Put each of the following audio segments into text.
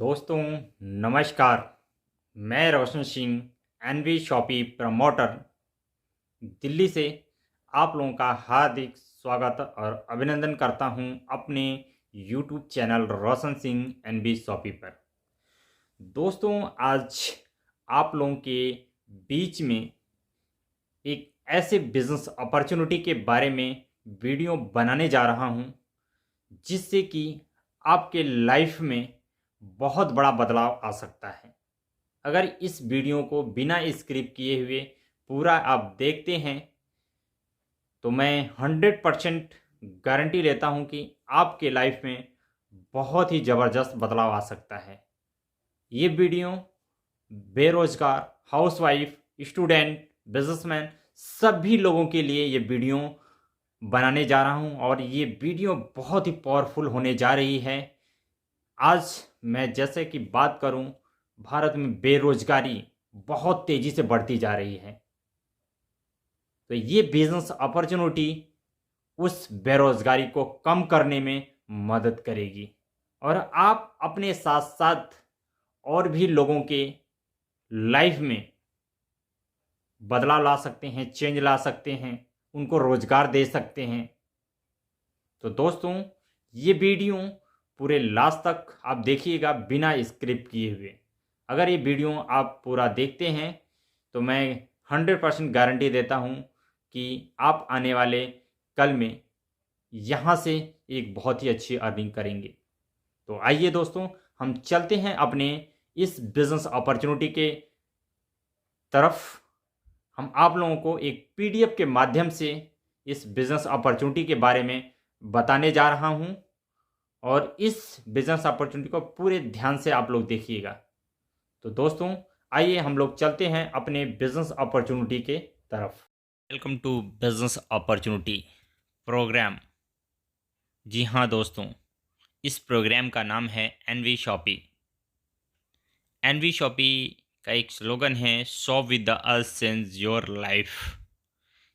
दोस्तों नमस्कार। मैं Roshan Singh NV Shoppy promoter Delhi से आप लोगों का हार्दिक स्वागत और अभिनंदन करता हूं अपने यूट्यूब चैनल रोशन सिंह एनवी शॉपी पर। दोस्तों आज आप लोगों के बीच में एक ऐसे बिजनेस अपॉर्चुनिटी के बारे में वीडियो बनाने जा रहा हूं जिससे कि आपके लाइफ में बहुत बड़ा बदलाव आ सकता है। अगर इस वीडियो को बिना स्क्रिप्ट किए हुए पूरा आप देखते हैं तो मैं 100% गारंटी लेता हूं कि आपके लाइफ में बहुत ही ज़बरदस्त बदलाव आ सकता है। ये वीडियो बेरोजगार, हाउसवाइफ, स्टूडेंट, बिजनेसमैन सभी लोगों के लिए ये वीडियो बनाने जा रहा हूं और ये वीडियो बहुत ही पावरफुल होने जा रही है। आज मैं जैसे कि बात करूं, भारत में बेरोजगारी बहुत तेजी से बढ़ती जा रही है, तो ये बिजनेस अपॉर्चुनिटी उस बेरोजगारी को कम करने में मदद करेगी और आप अपने साथ साथ और भी लोगों के लाइफ में बदलाव ला सकते हैं, चेंज ला सकते हैं, उनको रोजगार दे सकते हैं। तो दोस्तों ये वीडियो पूरे लास्ट तक आप देखिएगा बिना स्क्रिप्ट किए हुए। अगर ये वीडियो आप पूरा देखते हैं तो मैं 100% गारंटी देता हूँ कि आप आने वाले कल में यहाँ से एक बहुत ही अच्छी अर्निंग करेंगे। तो आइए दोस्तों हम चलते हैं अपने इस बिजनेस अपॉर्चुनिटी के तरफ। हम आप लोगों को एक पीडीएफ के माध्यम से इस बिजनेस अपॉर्चुनिटी के बारे में बताने जा रहा हूं और इस बिजनेस अपॉर्चुनिटी को पूरे ध्यान से आप लोग देखिएगा। तो दोस्तों आइए हम लोग चलते हैं अपने बिजनेस अपॉर्चुनिटी के तरफ। Welcome to business opportunity program. जी हाँ दोस्तों, इस प्रोग्राम का नाम है एनवी शॉपी। एनवी शॉपी का एक स्लोगन है, shop with the us change your life,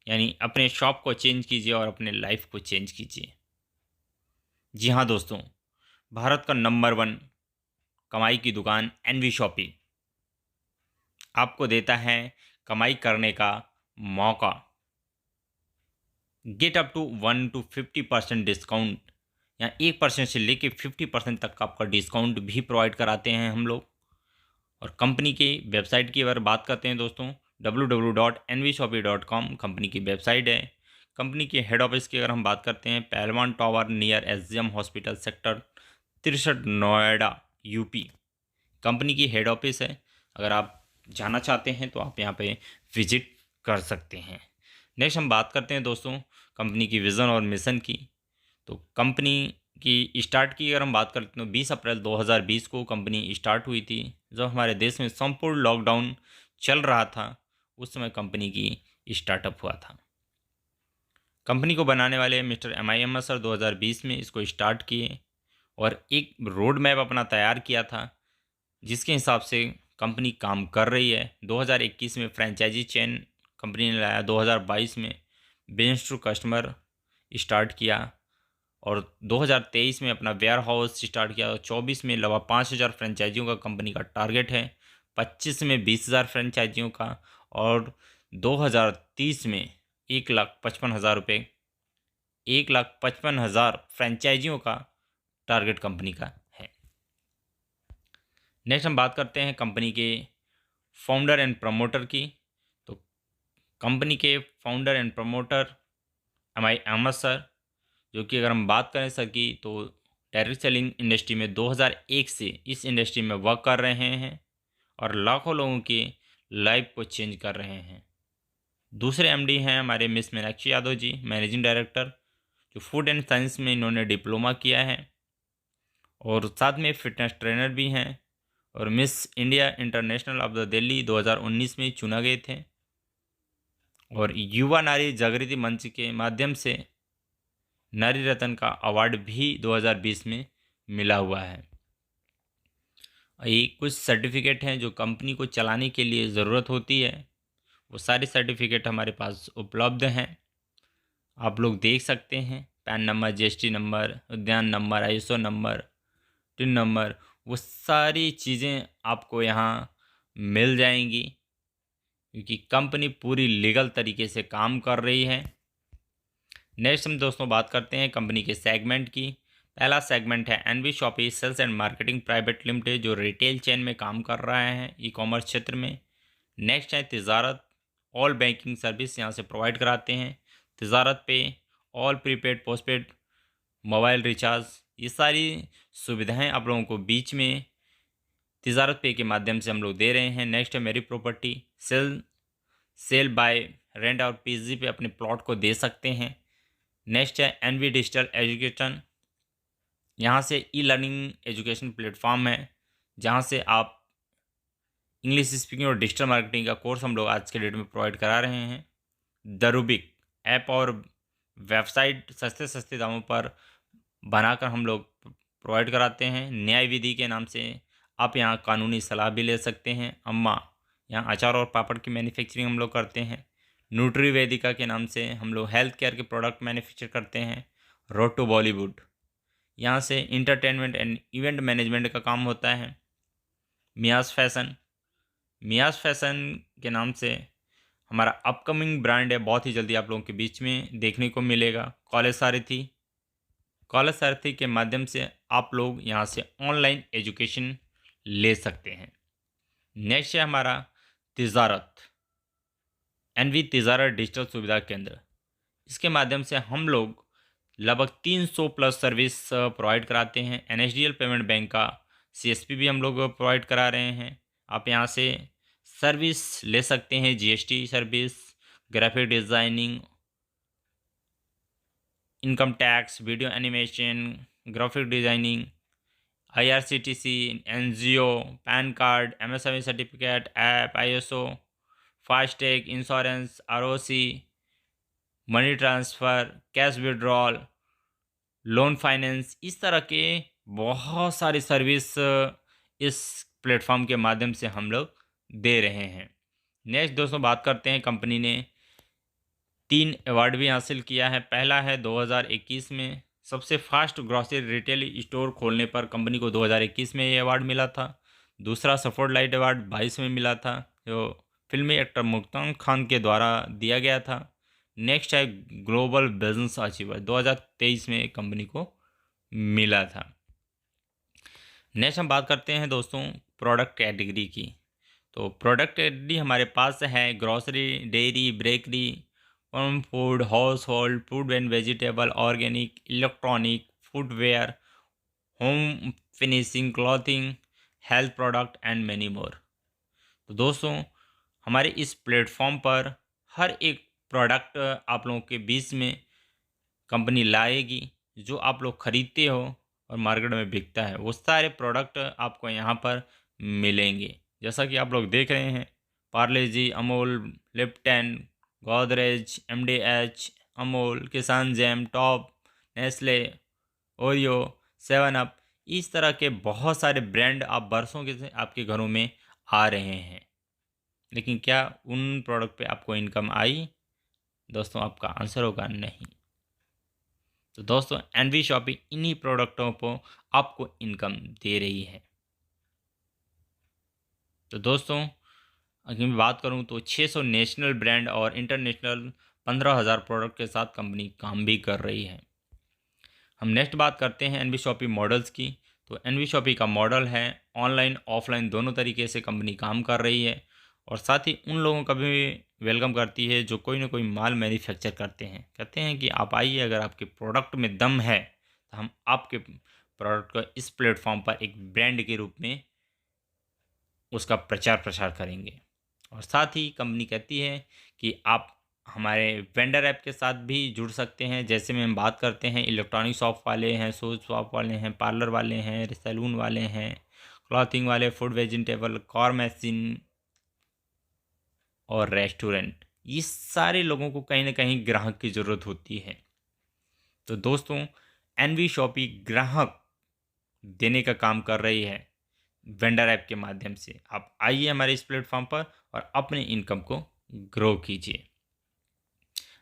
यानी अपने शॉप को चेंज कीजिए और अपने लाइफ को चेंज कीजिए। जी हाँ दोस्तों, भारत का नंबर 1 कमाई की दुकान एनवी शॉपी आपको देता है कमाई करने का मौका। Get up to 1 to 50% discount, या 1% से लेके 50% तक का आपका डिस्काउंट भी प्रोवाइड कराते हैं हम लोग। और कंपनी की वेबसाइट की अगर बात करते हैं दोस्तों, www.nvshopee.com कंपनी की वेबसाइट है। कंपनी के हेड ऑफिस की अगर हम बात करते हैं, पहलवान tower near SGM hospital sector 63 Noida UP company की हेड ऑफिस है। अगर आप जाना चाहते हैं तो आप यहाँ पे विजिट कर सकते हैं। नेक्स्ट हम बात करते हैं दोस्तों कंपनी की विज़न और मिशन की। तो कंपनी की स्टार्ट की अगर हम बात करते हैं तो 20 अप्रैल 2020 को कंपनी स्टार्ट हुई थी। जब हमारे देश में संपूर्ण लॉकडाउन चल रहा था उस समय कंपनी की स्टार्टअप हुआ था। कंपनी को बनाने वाले मिस्टर MIM सर 2020 में इसको स्टार्ट किए और एक रोड मैप अपना तैयार किया था जिसके हिसाब से कंपनी काम कर रही है। 2021 में फ्रेंचाइजी चेन कंपनी ने लाया, 2022 में बिजनेस टू कस्टमर स्टार्ट किया और 2023 में अपना वेयर हाउस स्टार्ट किया और 24 में लगभग 5,000 फ्रेंचाइजियों का कंपनी का टारगेट है, 25 में 20,000 फ्रेंचाइजियों का और 2030 में 1,55,000 रुपये 1,55,000 फ्रेंचाइजियों का टारगेट कंपनी का है। नेक्स्ट हम बात करते हैं कंपनी के फाउंडर एंड प्रमोटर की। तो कंपनी के founder and promoter MIM sir, जो कि अगर हम बात करें सर की तो डायरेक्ट सेलिंग इंडस्ट्री में 2001 से इस इंडस्ट्री में वर्क कर रहे हैं और लाखों लोगों की लाइफ को चेंज कर रहे हैं। दूसरे MD हैं हमारे miss Meenakshi Yadav ji, managing director, जो फूड एंड साइंस में इन्होंने डिप्लोमा किया है और साथ में फिटनेस ट्रेनर भी हैं और miss India international of the Delhi 2019 में चुना गए थे और युवा नारी जागृति मंच के माध्यम से नारी रत्न का अवार्ड भी 2020 में मिला हुआ है। ये कुछ सर्टिफिकेट हैं जो कंपनी को चलाने के लिए ज़रूरत होती है, वो सारे सर्टिफिकेट हमारे पास उपलब्ध हैं, आप लोग देख सकते हैं। पैन नंबर, GST नंबर, उद्यान number, ISO number, tin number, वो सारी चीज़ें आपको यहाँ मिल जाएंगी, क्योंकि कंपनी पूरी लीगल तरीके से काम कर रही है। नेक्स्ट हम दोस्तों बात करते हैं कंपनी के सेगमेंट की। पहला सेगमेंट है NV Shoppe sales and marketing private limited, जो रिटेल चेन में काम कर रहा है ई कॉमर्स क्षेत्र में। नेक्स्ट है तिजारत, ऑल बैंकिंग सर्विस यहाँ से प्रोवाइड कराते हैं। तिजारत पे all prepaid postpaid mobile recharge, ये सारी सुविधाएं आप लोगों को बीच में तिजारत पे के माध्यम से हम लोग दे रहे हैं। नेक्स्ट है मेरी प्रॉपर्टी, सेल बाय रेंट और पीजी पे अपने प्लॉट को दे सकते हैं। नेक्स्ट है एनवी डिजिटल एजुकेशन, यहाँ से ई लर्निंग एजुकेशन प्लेटफॉर्म है जहाँ से आप इंग्लिश स्पीकिंग और डिजिटल मार्केटिंग का कोर्स हम लोग आज के डेट में प्रोवाइड करा रहे हैं। द रूबिक ऐप और वेबसाइट सस्ते सस्ते दामों पर बनाकर हम लोग प्रोवाइड कराते हैं। न्याय विधि के नाम से आप यहाँ कानूनी सलाह भी ले सकते हैं। अम्मा, यहाँ अचार और पापड़ की मैन्युफैक्चरिंग हम लोग करते हैं। न्यूट्री वेदिका के नाम से हम लोग हेल्थ केयर के प्रोडक्ट मैन्युफैक्चर करते हैं। रोड टू बॉलीवुड, यहाँ से इंटरटेनमेंट एंड इवेंट मैनेजमेंट का काम होता है। मियाज फैशन, मियाज फैशन के नाम से हमारा अपकमिंग ब्रांड है, बहुत ही जल्दी आप लोगों के बीच में देखने को मिलेगा। कॉलेज सारथी, कॉलेज सारथी के माध्यम से आप लोग यहाँ से ऑनलाइन एजुकेशन ले सकते हैं। नेक्स्ट है हमारा तिजारत, एनवी तिजारत डिजिटल सुविधा केंद्र। इसके माध्यम से हम लोग लगभग 300 प्लस सर्विस प्रोवाइड कराते हैं। एनएसडीएल पेमेंट बैंक का सीएसपी भी हम लोग प्रोवाइड करा रहे हैं। आप यहाँ से सर्विस ले सकते हैं, GST service, graphic designing, income tax, video animation, graphic designing, IRCTC, NGO, pan card, MSME certificate, app, ISO, FASTag, insurance, ROC, money transfer, cash withdrawal, loan finance, इस तरह के बहुत सारी सर्विस इस प्लेटफॉर्म के माध्यम से हम लोग दे रहे हैं। नेक्स्ट दोस्तों बात करते हैं, कंपनी ने 3 अवार्ड भी हासिल किया है। पहला है 2021 में सबसे फास्ट ग्रॉसरी रिटेल स्टोर खोलने पर कंपनी को 2021 में ये अवार्ड मिला था। दूसरा सफोर्ड लाइट अवार्ड 22 में मिला था, जो फिल्मी एक्टर मुल्तान खान के द्वारा दिया गया था। नेक्स्ट है ग्लोबल बिजनेस अचीवर, 2023 में कंपनी को मिला था। नेक्स्ट हम बात करते हैं दोस्तों प्रोडक्ट कैटेगरी की। तो प्रोडक्ट कैटेगरी हमारे पास है grocery, dairy, bakery, home food, house hold, food and vegetable, organic, electronic, footwear, home finishing, clothing, health product and many more. तो दोस्तों हमारे इस प्लेटफॉर्म पर हर एक प्रोडक्ट आप लोगों के बीच में कंपनी लाएगी, जो आप लोग खरीदते हो और मार्केट में बिकता है, वो सारे प्रोडक्ट आपको यहाँ पर मिलेंगे। जैसा कि आप लोग देख रहे हैं, पार्ले जी, अमूल, लिप्टन, गोदरेज, एमडीएच, अमूल, किसान jam, top, Nestle, Oreo, 7 up, इस तरह के बहुत सारे ब्रांड आप बरसों के से आपके घरों में आ रहे हैं। लेकिन क्या उन प्रोडक्ट पे आपको इनकम आई? दोस्तों आपका आंसर होगा नहीं। तो दोस्तों एनवी शॉपी इन्हीं प्रोडक्टों को आपको इनकम दे रही है। तो दोस्तों अगर मैं बात करूं तो 600 नेशनल ब्रांड और इंटरनेशनल 15,000 प्रोडक्ट के साथ कंपनी काम भी कर रही है। हम नेक्स्ट बात करते हैं एनवी शॉपी मॉडल्स की। तो एनवी शॉपी का मॉडल है ऑनलाइन ऑफलाइन दोनों तरीके से कंपनी काम कर रही है, और साथ ही उन लोगों का भी वेलकम करती है जो कोई ना कोई माल मैन्युफैक्चर करते हैं। कहते हैं कि आप आइए, अगर आपके प्रोडक्ट में दम है तो हम आपके प्रोडक्ट को इस प्लेटफॉर्म पर एक ब्रांड के रूप में उसका प्रचार प्रसार करेंगे। और साथ ही कंपनी कहती है कि आप हमारे वेंडर ऐप के साथ भी जुड़ सकते हैं। जैसे में हम बात करते हैं, इलेक्ट्रॉनिक शॉप वाले हैं, शूज़ शॉप वाले हैं, पार्लर वाले हैं, सैलून वाले हैं, क्लॉथिंग वाले, फूड वेजिटेबल, कार मशीन और रेस्टोरेंट, ये सारे लोगों को कहीं ना कहीं ग्राहक की ज़रूरत होती है। तो दोस्तों एनवी शॉपी ग्राहक देने का काम कर रही है वेंडर ऐप के माध्यम से। आप आइए हमारे इस प्लेटफॉर्म पर और अपने इनकम को ग्रो कीजिए।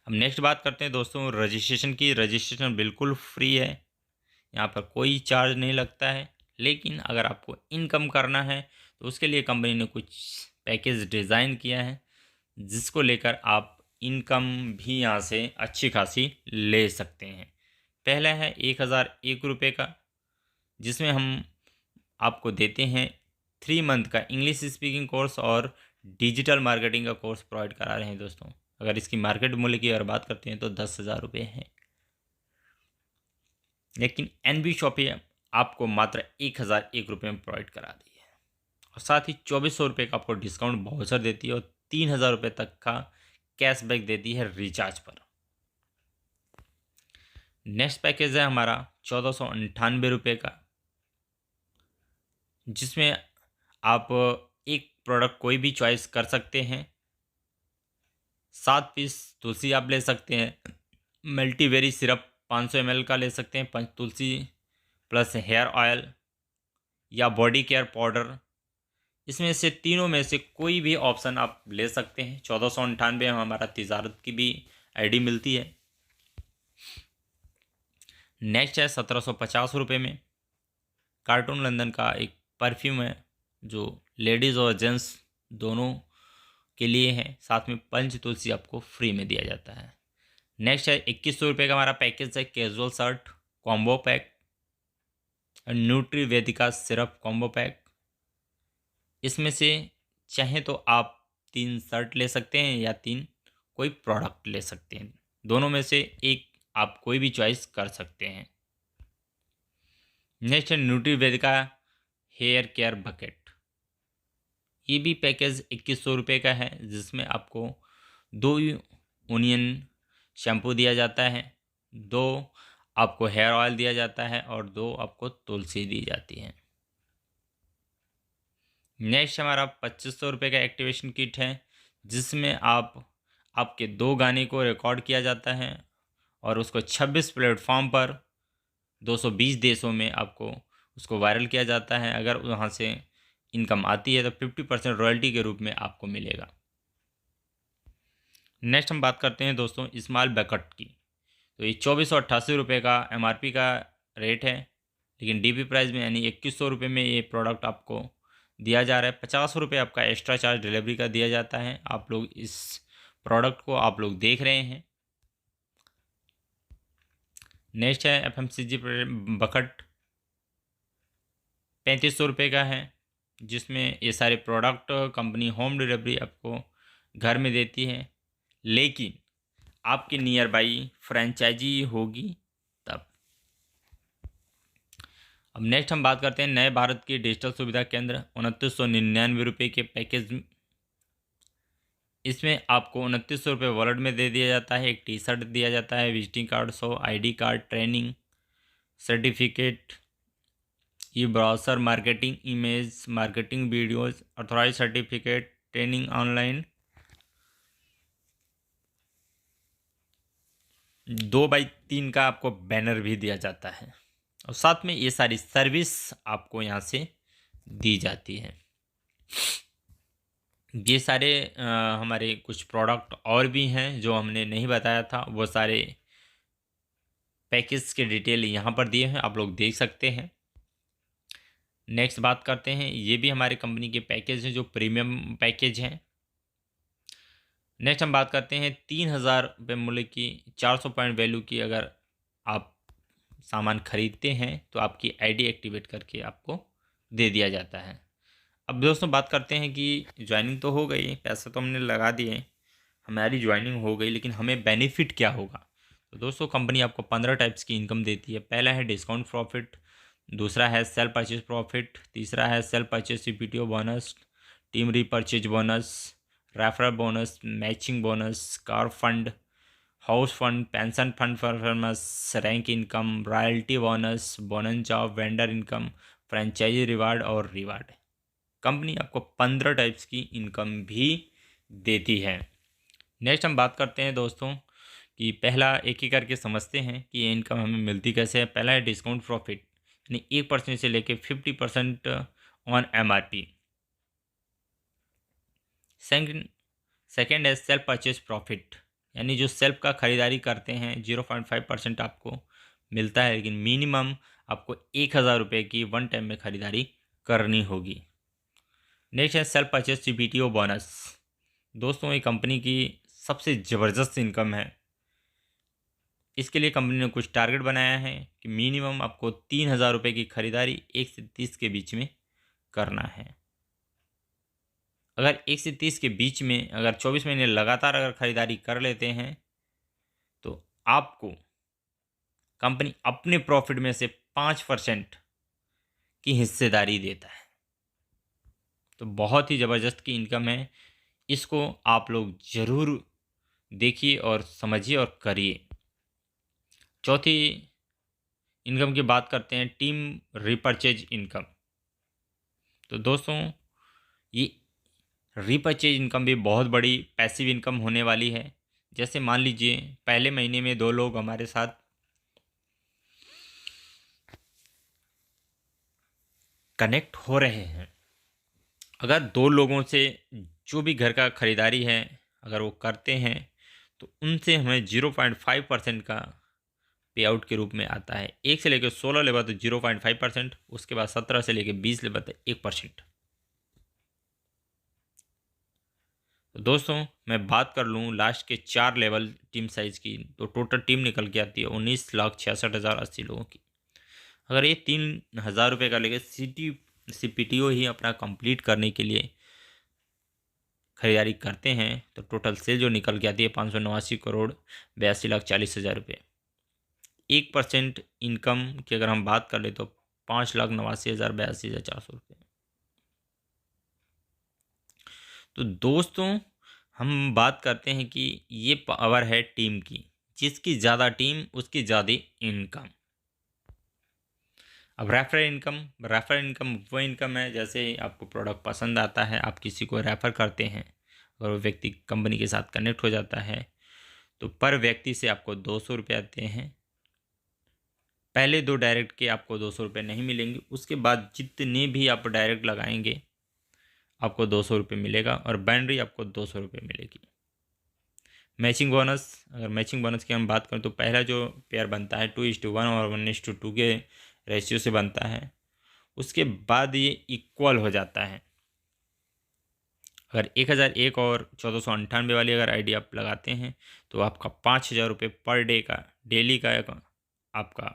हम नेक्स्ट बात करते हैं दोस्तों रजिस्ट्रेशन की। रजिस्ट्रेशन बिल्कुल फ्री है, यहाँ पर कोई चार्ज नहीं लगता है। लेकिन अगर आपको इनकम करना है तो उसके लिए कंपनी ने कुछ पैकेज डिज़ाइन किया है, जिसको लेकर आप इनकम भी यहाँ से अच्छी खासी ले सकते हैं। पहला है 1001 रुपये का, जिसमें हम आपको देते हैं 3 मंथ का इंग्लिश स्पीकिंग कोर्स और डिजिटल मार्केटिंग का कोर्स प्रोवाइड करा रहे हैं दोस्तों। अगर इसकी मार्केट मूल्य की अगर बात करते हैं तो 10,000 रुपये है, लेकिन NB शॉपी आपको मात्र 1001 रुपये में प्रोवाइड करा दी है, और साथ ही 2400 रुपये का आपको डिस्काउंट वाउचर देती है और 3000 रुपये तक का कैशबैक देती है रिचार्ज पर। नेक्स्ट पैकेज है हमारा 1498 रुपये का, जिसमें आप एक प्रोडक्ट कोई भी चॉइस कर सकते हैं। 7 पीस तुलसी आप ले सकते हैं, मल्टीवेरी सिरप 500 ml का ले सकते हैं, पंच तुलसी प्लस हेयर ऑयल या बॉडी केयर पाउडर, इसमें से तीनों में से कोई भी ऑप्शन आप ले सकते हैं। 1498 में हमारा तिजारत की भी ID मिलती है। नेक्स्ट है 1750 रुपये में कार्टून लंदन का एक परफ्यूम है, जो लेडीज़ और जेंट्स दोनों के लिए है। साथ में पंच तुलसी आपको फ्री में दिया जाता है। नेक्स्ट है 2100 रुपये का हमारा पैकेज है casual shirt combo pack, Nutri Vedika syrup combo pack. इसमें से चाहे तो आप 3 शर्ट ले सकते हैं या 3 कोई प्रोडक्ट ले सकते हैं, दोनों में से एक आप कोई भी चॉइस कर सकते हैं। नेक्स्ट है न्यूट्री वेदिका हेयर केयर बकेट, ये भी पैकेज 2100 रुपये का है, जिसमें आपको 2 ओनियन शैम्पू दिया जाता है, 2 आपको हेयर ऑयल दिया जाता है और 2 आपको तुलसी दी जाती है। नेक्स्ट हमारा 2500 रुपये का एक्टिवेशन किट है, जिसमें आपके 2 गाने को रिकॉर्ड किया जाता है और उसको 26 प्लेटफॉर्म पर 220 देशों में आपको उसको वायरल किया जाता है। अगर वहाँ से इनकम आती है तो 50% रॉयल्टी के रूप में आपको मिलेगा। नेक्स्ट हम बात करते हैं दोस्तों स्मॉल बकेट की। तो ये 2488 रुपये का MRP का रेट है, लेकिन DP प्राइस में यानी 2100 रुपये में ये प्रोडक्ट आपको दिया जा रहा है। 50 रुपये आपका एक्स्ट्रा चार्ज डिलीवरी का दिया जाता है। आप लोग इस प्रोडक्ट को आप लोग देख रहे हैं। नेक्स्ट है FMCG बकेट 3500 रुपये का है, जिसमें ये सारे प्रोडक्ट कंपनी होम डिलीवरी आपको घर में देती है, लेकिन आपके नियर बाई फ्रेंचाइजी होगी तब। अब नेक्स्ट हम बात करते हैं नए भारत की डिजिटल सुविधा केंद्र 2999 रुपये के पैकेज। इसमें आपको 2900 रुपये वॉलेट में दे दिया जाता है, एक T-शर्ट दिया जाता है, visiting card 100, ID card, training certificate, e browser marketing, image marketing videos, authorize certificate, training online, 2x3 का आपको बैनर भी दिया जाता है, और साथ में ये सारी सर्विस आपको यहाँ से दी जाती है। ये सारे हमारे कुछ प्रोडक्ट और भी हैं जो हमने नहीं बताया था, वो सारे पैकेज के डिटेल यहाँ पर दिए हैं, आप लोग देख सकते हैं। नेक्स्ट बात करते हैं, ये भी हमारे कंपनी के पैकेज हैं जो प्रीमियम पैकेज हैं। नेक्स्ट हम बात करते हैं 3000 रुपये मूल्य की 400 पॉइंट वैल्यू की अगर आप सामान खरीदते हैं तो आपकी ID एक्टिवेट करके आपको दे दिया जाता है। अब दोस्तों बात करते हैं कि ज्वाइनिंग तो हो गई, पैसे तो हमने लगा दिए, हमारी ज्वाइनिंग हो गई, लेकिन हमें बेनिफिट क्या होगा। तो दोस्तों कंपनी आपको 15 टाइप्स की इनकम देती है। पहला है डिस्काउंट प्रॉफिट, दूसरा है सेल परचेज प्रॉफिट, तीसरा है sale purchase CPTO bonus, team repurchase bonus, referral bonus, matching bonus, car fund, house fund, pension fund performance, rank income, royalty bonus, bonus job, vendor income, franchisee reward और reward. Company आपको 15 types की income भी देती है। Next हम बात करते हैं दोस्तों कि पहला एक ही करके समझते हैं कि ये इनकम हमें मिलती कैसे है। पहला है डिस्काउंट प्रॉफिट, यानी 1% से लेके 50% ऑन MRP। सेकेंड है सेल्फ परचेज प्रॉफिट, यानी जो सेल्फ का ख़रीदारी करते हैं 0.5% आपको मिलता है, लेकिन मिनिमम आपको 1000 रुपये की वन टाइम में ख़रीदारी करनी होगी। नेक्स्ट है सेल्फ परचेज CPTO बोनस। दोस्तों, ये कंपनी की सबसे ज़बरदस्त इनकम है। इसके लिए कंपनी ने कुछ टारगेट बनाया है कि मिनिमम आपको 3000 रुपये की खरीदारी 1 से 30 के बीच में करना है। अगर 1 से 30 के बीच में अगर 24 महीने लगातार अगर ख़रीदारी कर लेते हैं तो आपको कंपनी अपने प्रॉफिट में से 5% की हिस्सेदारी देता है। तो बहुत ही ज़बरदस्त की इनकम है। इसको आप लोग ज़रूर देखिए और समझिए और करिए। चौथी इनकम की बात करते हैं, टीम रिपर्चेज इनकम। तो दोस्तों, ये रिपर्चेज इनकम भी बहुत बड़ी पैसिव इनकम होने वाली है। जैसे मान लीजिए पहले महीने में 2 लोग हमारे साथ कनेक्ट हो रहे हैं। अगर 2 लोगों से जो भी घर का ख़रीदारी है अगर वो करते हैं तो उनसे हमें 0.5% का पे आउट के रूप में आता है। 1 से लेकर 16 लेबा तो 0.5%, उसके बाद 17 से लेकर 20 लेबा तो 1%। तो दोस्तों, मैं बात कर लूँ लास्ट के 4 लेवल टीम साइज़ की, तो टोटल टीम निकल के आती है 19,66,080 लोगों की। अगर ये 3000 रुपये का लेके CPTO ही अपना कंप्लीट करने के लिए खरीदारी करते हैं तो टोटल सेल जो निकल के आती है 589,82,40,000 रुपये। 1% इनकम की अगर हम बात कर ले तो 5,89,82,400 रुपये। तो दोस्तों, हम बात करते हैं कि ये पावर है टीम की। जिसकी ज़्यादा टीम उसकी ज़्यादा इनकम। अब रेफर इनकम वो इनकम है, जैसे आपको प्रोडक्ट पसंद आता है, आप किसी को रेफ़र करते हैं और वो व्यक्ति कंपनी के साथ कनेक्ट हो जाता है तो पर व्यक्ति से आपको 200 रुपये आते हैं। पहले 2 डायरेक्ट के आपको 200 रुपये नहीं मिलेंगे, उसके बाद जितने भी आप डायरेक्ट लगाएंगे आपको 200 रुपये मिलेगा और बाइनरी आपको 200 रुपये मिलेगी। मैचिंग बोनस, अगर मैचिंग बोनस की हम बात करें तो पहला जो पेयर बनता है 2:1 और 1:2 के रेशियो से बनता है। उसके बाद ये इक्वल हो जाता है। अगर 1001 और 1498 वाली अगर आईडी आप लगाते हैं तो आपका 5000 रुपये पर डे का डेली का आपका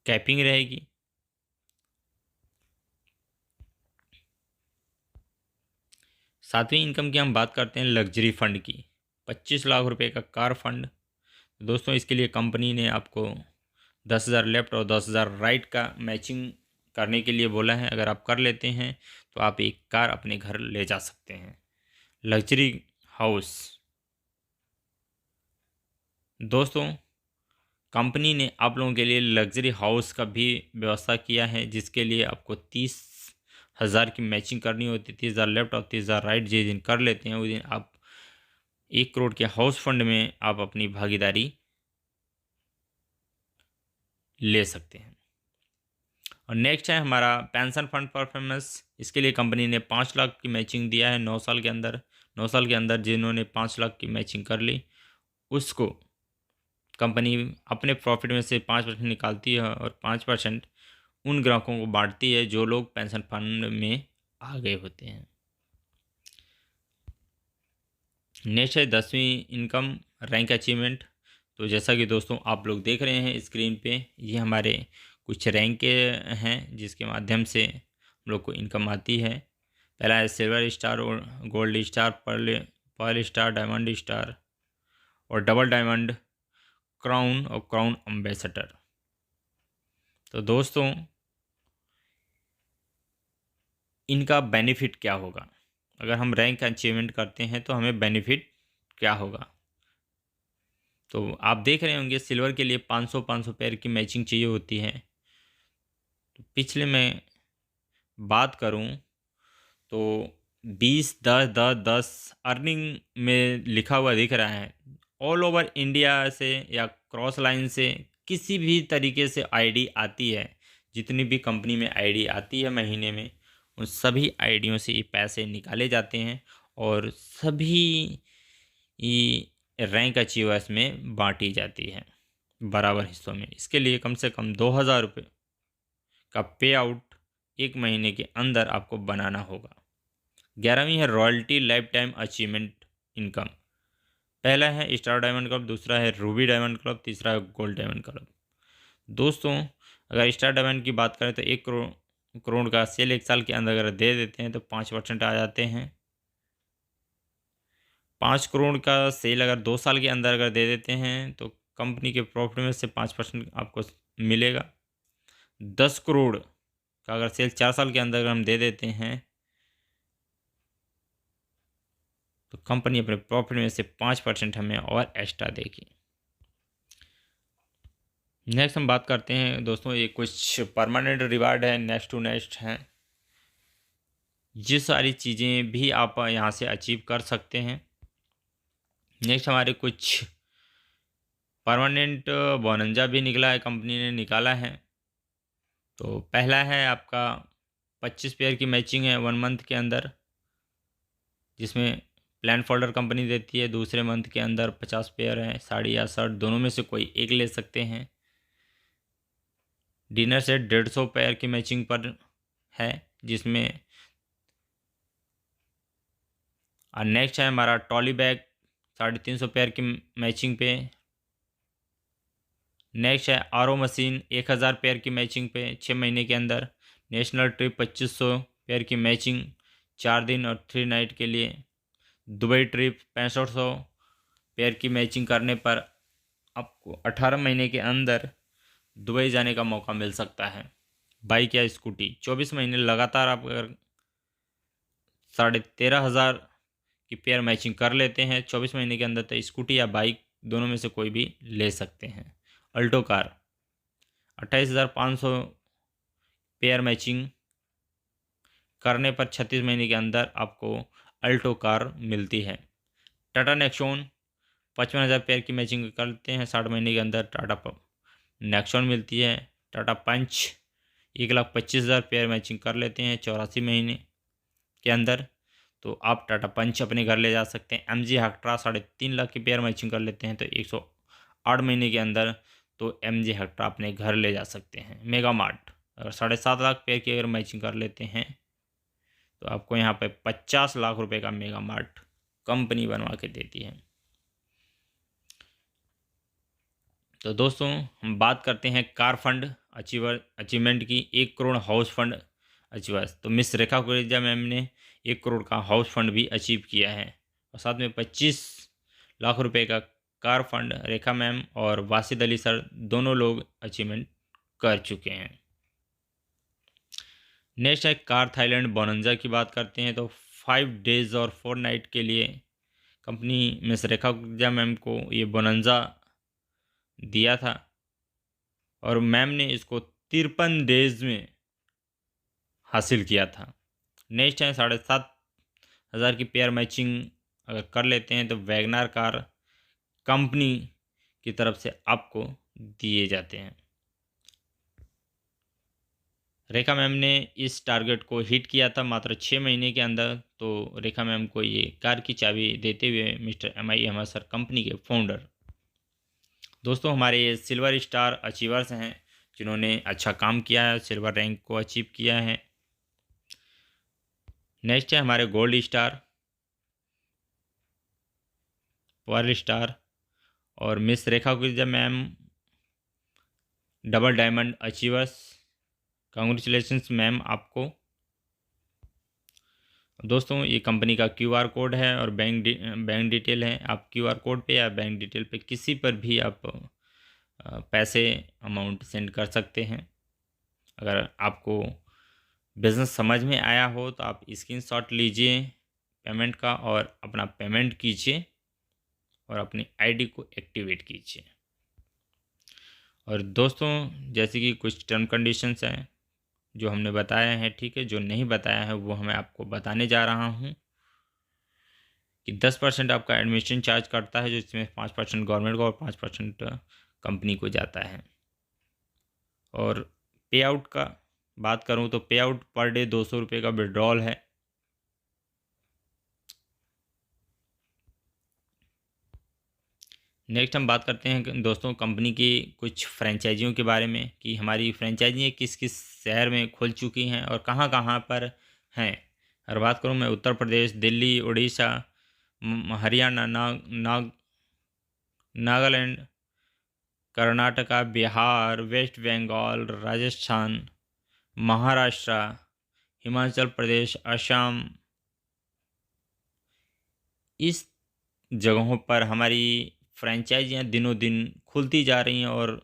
कैपिंग रहेगी। सातवीं इनकम की हम बात करते हैं लग्जरी फंड की। 25 लाख रुपए का कार फंड। दोस्तों, इसके लिए कंपनी ने आपको 10,000 लेफ्ट और 10,000 राइट का मैचिंग करने के लिए बोला है। अगर आप कर लेते हैं तो आप एक कार अपने घर ले जा सकते हैं। Luxury house. दोस्तों, कंपनी ने आप लोगों के लिए लग्जरी हाउस का भी व्यवस्था किया है, जिसके लिए आपको 30,000 की मैचिंग करनी होती है। 30,000 लेफ्ट और 30,000 राइट जिस दिन कर लेते हैं उस दिन आप 1 करोड़ के हाउस फंड में आप अपनी भागीदारी ले सकते हैं। और नेक्स्ट है हमारा पेंशन फंड परफॉर्मेंस। इसके लिए कंपनी ने 5 लाख की मैचिंग दिया है 9 साल के अंदर। 9 साल के अंदर जिन्होंने 5 लाख की मैचिंग कर ली उसको कंपनी अपने प्रॉफिट में से 5% निकालती है और 5% उन ग्राहकों को बांटती है जो लोग पेंशन फंड में आ गए होते हैं। नेक्स्ट है 10वीं इनकम रैंक अचीवमेंट। तो जैसा कि दोस्तों आप लोग देख रहे हैं स्क्रीन पे, ये हमारे कुछ रैंक हैं जिसके माध्यम से हम लोग को इनकम आती है। पहला है सिल्वर स्टार और gold star, pearl star, diamond star और डबल डायमंड, क्राउन और क्राउन एम्बेसडर। तो दोस्तों, इनका बेनिफिट क्या होगा? अगर हम रैंक अचीवमेंट करते हैं तो हमें बेनिफिट क्या होगा? तो आप देख रहे होंगे सिल्वर के लिए 500 पेयर की मैचिंग चाहिए होती है। तो पिछले मैं बात करूं तो 20 10 10 10 अर्निंग में लिखा हुआ दिख रहा है। ऑल ओवर इंडिया से या क्रॉस लाइन से किसी भी तरीके से आईडी आती है, जितनी भी कंपनी में आईडी आती है महीने में, उन सभी आईडियों से ये पैसे निकाले जाते हैं और सभी रैंक अचीवर्स में बांटी जाती है। बराबर हिस्सों में। इसके लिए कम से कम 2,000 रुपये का पे आउट 1 महीने के अंदर आपको बनाना होगा। 11वीं है royalty life time achievement income. पहला है स्टार डायमंड क्लब, दूसरा है रूबी डायमंड क्लब, तीसरा है गोल्ड डायमंड क्लब। दोस्तों, अगर स्टार डायमंड की बात करें तो 1 करोड़ का सेल 1 साल के अंदर अगर दे देते हैं तो 5% आ जाते हैं। 5 करोड़ का सेल अगर 2 साल के अंदर अगर दे देते हैं तो कंपनी के प्रॉफिट में से 5% आपको मिलेगा। 10 करोड़ का अगर सेल 4 साल के अंदर अगर हम दे देते हैं तो कंपनी अपने प्रॉफिट में से 5% हमें और एक्स्ट्रा देगी। नेक्स्ट हम बात करते हैं दोस्तों, ये कुछ परमानेंट रिवार्ड है, नेक्स्ट टू नेक्स्ट हैं। ये सारी चीज़ें भी आप यहाँ से अचीव कर सकते हैं। नेक्स्ट हमारे कुछ परमानेंट बोनंजा भी निकला है, कंपनी ने निकाला है। तो पहला है आपका 25 पेयर की मैचिंग है 1 मंथ के अंदर, जिसमें प्लान फोल्डर कंपनी देती है। दूसरे मंथ के अंदर 50 पेयर हैं, साड़ी या शर्ट दोनों में से कोई एक ले सकते हैं। डिनर सेट 150 पेयर की मैचिंग पर है, जिसमें और नेक्स्ट है हमारा ट्रॉली बैग 350 पेयर की मैचिंग पे। नेक्स्ट है आरओ मशीन 1000 पेयर की मैचिंग पे 6 महीने के अंदर। नेशनल ट्रिप 2500 पेयर की मैचिंग 4 दिन और 3 नाइट के लिए। दुबई ट्रिप 6500 पेयर की मैचिंग करने पर आपको 18 महीने के अंदर दुबई जाने का मौका मिल सकता है। बाइक या स्कूटी 24 महीने लगातार आप अगर 13,500 की पेयर मैचिंग कर लेते हैं 24 महीने के अंदर तो स्कूटी या बाइक दोनों में से कोई भी ले सकते हैं। अल्टो कार 28,500 पेयर मैचिंग करने पर 36 महीने के अंदर आपको अल्टो कार मिलती है। टाटा नेक्सॉन 55,000 पेयर की मैचिंग करते हैं 60 महीने के अंदर टाटा नेक्सॉन मिलती है। टाटा पंच 1,25,000 पेयर मैचिंग कर लेते हैं 84 महीने के अंदर, तो आप टाटा पंच अपने घर ले जा सकते हैं। MG हेक्ट्रा 3.5 लाख की पेयर मैचिंग कर लेते हैं तो 108 महीने के अंदर तो MG हेक्ट्रा अपने घर ले जा सकते हैं। मेगा मार्ट अगर 7.5 लाख पेयर की अगर मैचिंग कर लेते हैं तो आपको यहाँ पे 50 लाख रुपए का मेगा मार्ट कंपनी बनवा के देती है। तो दोस्तों, हम बात करते हैं कार फंड अचीवमेंट की। 1 करोड़ हाउस फंड अचीवर्स, तो मिस रेखा कुरेजा मैम ने 1 करोड़ का हाउस फंड भी अचीव किया है और साथ में 25 लाख रुपए का कार फंड रेखा मैम और वासिद अली सर दोनों लोग अचीवमेंट कर चुके हैं। नेक्स्ट है कार थाईलैंड बोनंजा की बात करते हैं तो 5 डेज और 4 नाइट के लिए company miss Rekha Kureja ma'am को ये बोनंजा दिया था और मैम ने इसको 53 डेज में हासिल किया था। नेक्स्ट है 7,500 की पेयर मैचिंग अगर कर लेते हैं तो वैगनार कार कंपनी की तरफ से आपको दिए जाते हैं। रेखा मैम ने इस टारगेट को हिट किया था मात्र 6 महीने के अंदर, तो रेखा मैम को ये कार की चाबी देते हुए mister MI Ahmed sir company के फाउंडर। दोस्तों, हमारे ये सिल्वर स्टार अचीवर्स हैं जिन्होंने अच्छा काम किया है, सिल्वर रैंक को अचीव किया है। नेक्स्ट है हमारे गोल्ड स्टार, पर्ल स्टार और miss Rekha Kureja ma'am double diamond achievers. Congratulations ma'am आपको। दोस्तों, ये कंपनी का QR कोड है और बैंक डिटेल है। आप QR कोड पे या बैंक डिटेल पे किसी पर भी आप पैसे अमाउंट सेंड कर सकते हैं। अगर आपको बिज़नेस समझ में आया हो तो आप स्क्रीनशॉट लीजिए पेमेंट का और अपना पेमेंट कीजिए और अपनी ID को एक्टिवेट कीजिए। और दोस्तों, जैसे कि कुछ टर्म कंडीशंस हैं जो हमने बताया है, ठीक है, जो नहीं बताया है वो मैं आपको बताने जा रहा हूँ कि 10% आपका एडमिशन चार्ज करता है, जो इसमें 5% गवर्नमेंट को और 5% कंपनी को जाता है। और पे आउट का बात करूँ तो पे आउट पर डे 200 रुपये का विड्रॉल है। नेक्स्ट हम बात करते हैं दोस्तों कंपनी की कुछ फ्रेंचाइजियों के बारे में कि हमारी फ्रेंचाइजियाँ किस किस शहर में खुल चुकी हैं और कहाँ कहाँ पर हैं। और बात करूँ मैं उत्तर प्रदेश, दिल्ली, उड़ीसा, हरियाणा, नागालैंड, कर्नाटका, बिहार, वेस्ट बंगाल, राजस्थान, महाराष्ट्र, हिमाचल प्रदेश, असम, इस जगहों पर हमारी फ्रेंचाइजियाँ दिनों दिन खुलती जा रही हैं और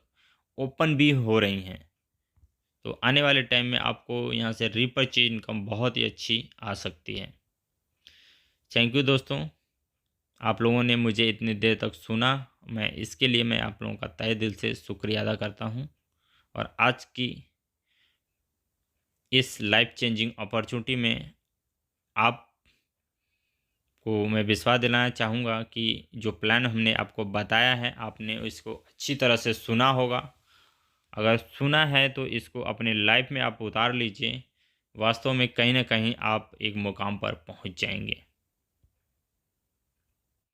ओपन भी हो रही हैं। तो आने वाले टाइम में आपको यहाँ से रीपर्चेज इनकम बहुत ही अच्छी आ सकती है। थैंक यू दोस्तों, आप लोगों ने मुझे इतनी देर तक सुना। इसके लिए मैं आप लोगों का तहे दिल से शुक्रिया अदा करता हूँ। और आज की इस लाइफ चेंजिंग अपॉर्चुनिटी में आप को मैं विश्वास दिलाना चाहूँगा कि जो प्लान हमने आपको बताया है आपने इसको अच्छी तरह से सुना होगा। अगर सुना है तो इसको अपने लाइफ में आप उतार लीजिए। वास्तव में कहीं ना कहीं आप एक मुकाम पर पहुँच जाएंगे।